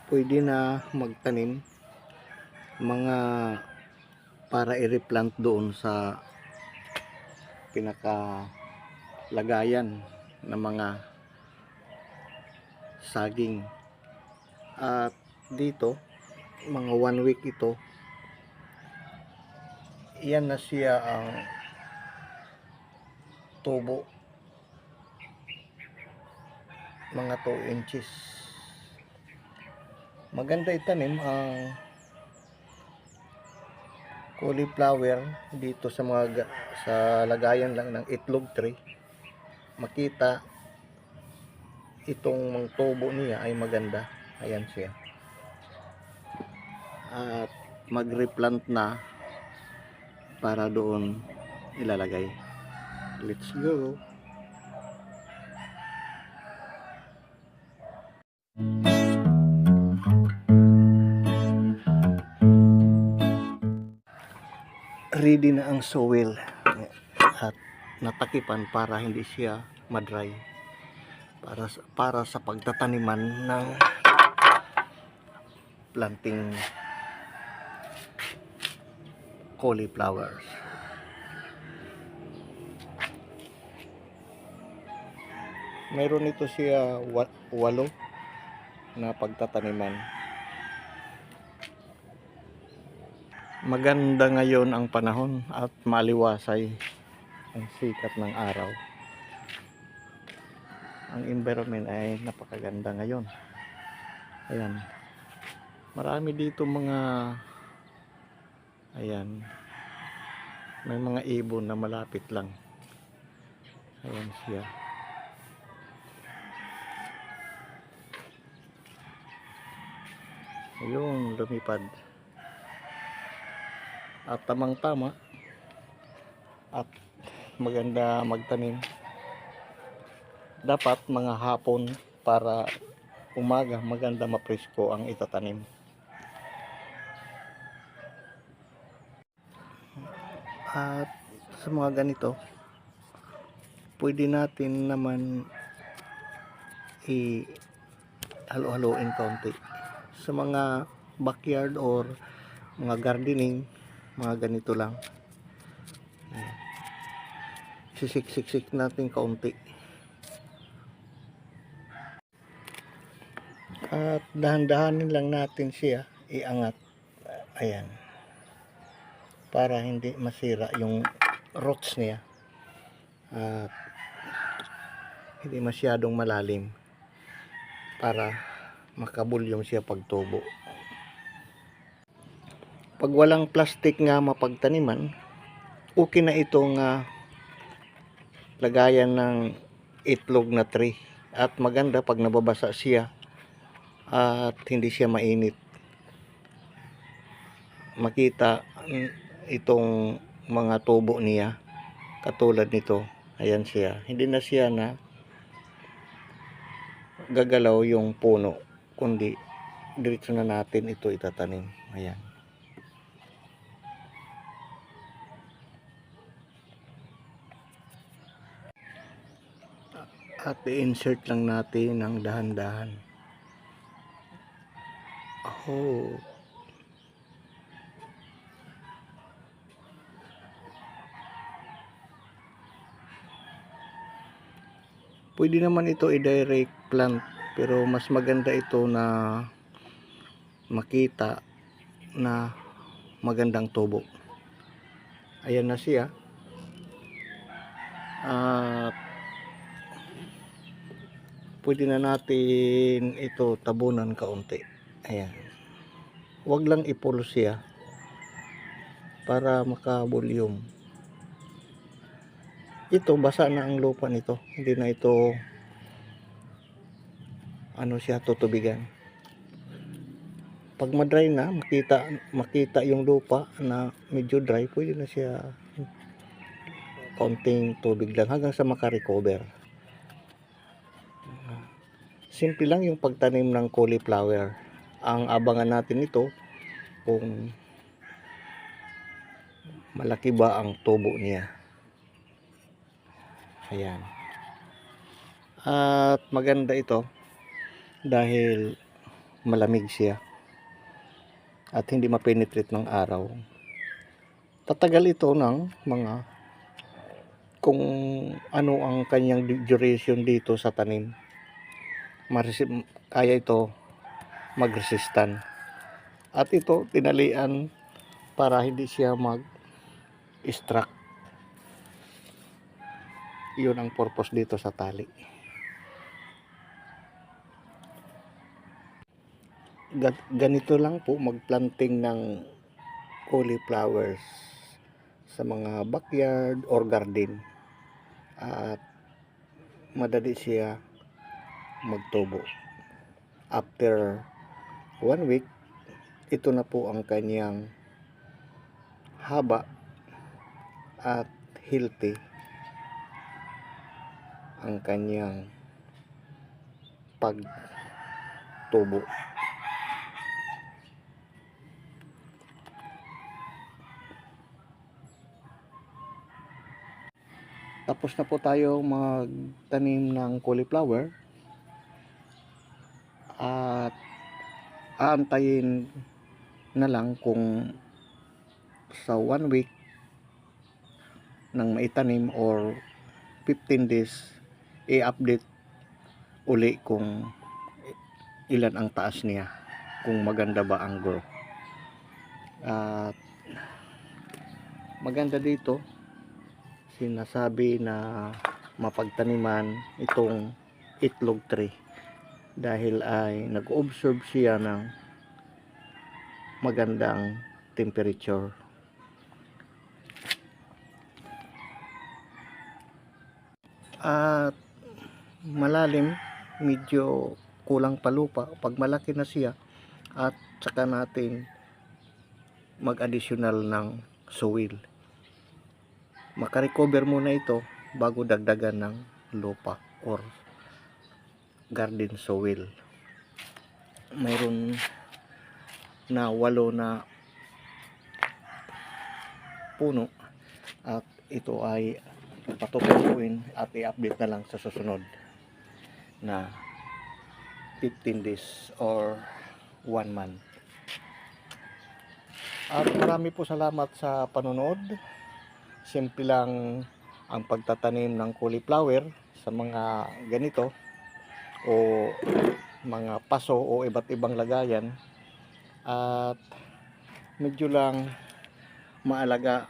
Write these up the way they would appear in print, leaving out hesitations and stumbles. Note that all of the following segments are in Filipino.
pwede na magtanim mga para i-replant doon sa pinaka-lagayan ng mga saging. At dito mga 1 week ito, yan na siya ang tubo, mga 2 inches. Maganda itanim ang cauliflower dito sa mga sa lagayan lang ng itlog tree. Makita itong mga tubo niya ay maganda. Ayan siya. At mag-replant na para doon ilalagay. Let's go. Ready na ang soil at natakipan para hindi siya madry para sa pagtataniman ng planting cauliflowers. Mayroon ito siya 8 na pagtataniman. Maganda ngayon ang panahon at maliwasay ang sikat ng araw. Ang environment ay napakaganda ngayon. Ayan. Marami dito mga ayan. May mga ibon na malapit lang. Ayan siya. Ayun, lumipad. At tamang-tama at maganda magtanim. Dapat mga hapon para umaga maganda mapresko ang itatanim. At sa mga ganito, pwede natin naman i-halo-haloin kaunti sa mga backyard or mga gardening, mga ganito lang. Sisik-sik natin kaunti. At dahan-dahanin lang natin siya iangat. Ayan. Para hindi masira yung roots niya. At hindi masyadong malalim para makabulyong siya pagtubo. Pag walang plastic nga mapagtaniman, okay na itong lagayan ng itlog na tree. At maganda pag nababasa siya at hindi siya mainit. Makita itong mga tubo niya katulad nito. Ayan siya. Hindi na siya na gagalaw yung puno, kundi diretso na natin ito itatanim. Ayan. At i-insert lang natin ng dahan-dahan. Oh. Pwede naman ito i-direct plant, pero mas maganda ito na makita na magandang tubo. Ayan na siya. At pwede na natin ito tabunan kaunti. Ayan. Huwag lang ipul siya para makabulyom. Ito basa na ang lupa nito. Hindi na ito siya tutubigan. Pag ma-dry na, makita yung lupa na medyo dry, pwede na siya konting tubig lang hanggang sa maka-recover. Simple lang yung pagtanim ng cauliflower. Ang abangan natin ito kung malaki ba ang tubo niya. Ayan. At maganda ito dahil malamig siya at hindi mapenetrate ng araw. Tatagal ito ng mga kung ano ang kanyang duration dito sa tanim. Kaya ito magresistan. At ito tinalian para hindi siya mag-struck. Yun ang purpose dito sa tali. Ganito lang po magplanting ng cauliflowers sa mga backyard or garden, at madali siya magtubo. After 1 week, ito na po ang kanyang haba at healthy ang kanyang pagtubo. Tapos na po tayo magtanim ng cauliflower at aantayin na lang kung sa 1 week nang maitanim or 15 days i-update uli kung ilan ang taas niya, kung maganda ba ang growth. At maganda dito, sinasabi na mapagtaniman itong itlog tree dahil ay nag-observe siya ng magandang temperature. At malalim, medyo kulang pa lupa. Pag malaki na siya, at saka natin mag-additional ng soil. Makarecover muna ito bago dagdagan ng lupa or garden soil. Mayroon na 8 na puno at ito ay patutuin at i-update na lang sa susunod na 15 days or 1 month. At marami po salamat sa panonood. Simple lang ang pagtatanim ng cauliflower sa mga ganito o mga paso o iba't ibang lagayan, at medyo lang maalaga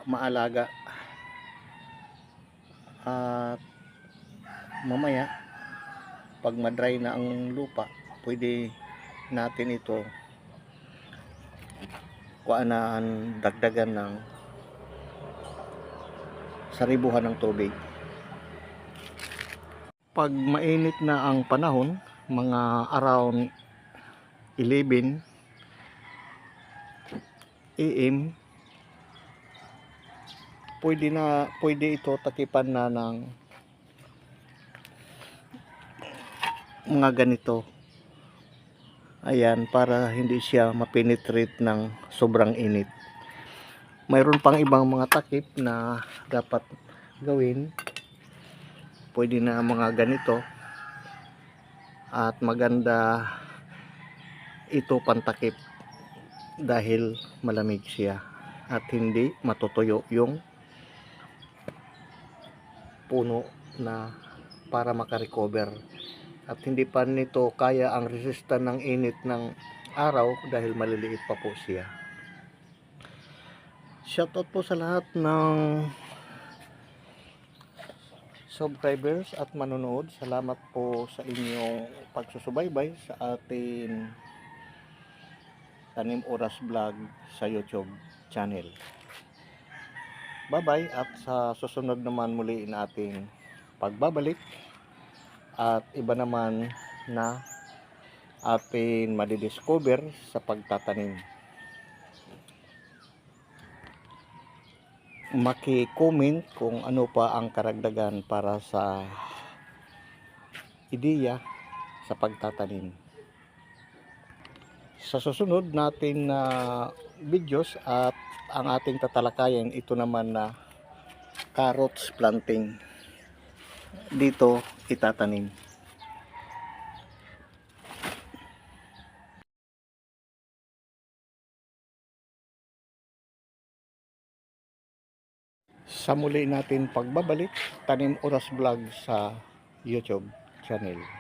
at mamaya pag madry na ang lupa, pwede natin ito dagdagan ng saribuhan ng tubig. Pag mainit na ang panahon, mga around 11 AM, pwede ito takipan na ng mga ganito. Ayan, para hindi siya mapenetrate ng sobrang init. Mayroon pang ibang mga takip na dapat gawin. Pwede na mga ganito, at maganda ito pantakip dahil malamig siya at hindi matutuyo yung puno na para makarecover, at hindi pa nito kaya ang resistan ng init ng araw dahil maliliit pa po siya. Shoutout po sa lahat ng subscribers at manonood. Salamat po sa inyong pagsusubaybay sa ating Tanim Oras Vlog sa YouTube channel. Bye bye, at sa susunod naman muli nating pagbabalik at iba naman na ating madidiscover sa pagtatanim. Maki-comment kung ano pa ang karagdagan para sa ideya sa pagtatanim. Sa susunod natin na videos at ang ating tatalakayan, ito naman na carrots planting. Dito itatanim. sa muli natin pagbabalik, Tanim Oras Vlog sa YouTube channel.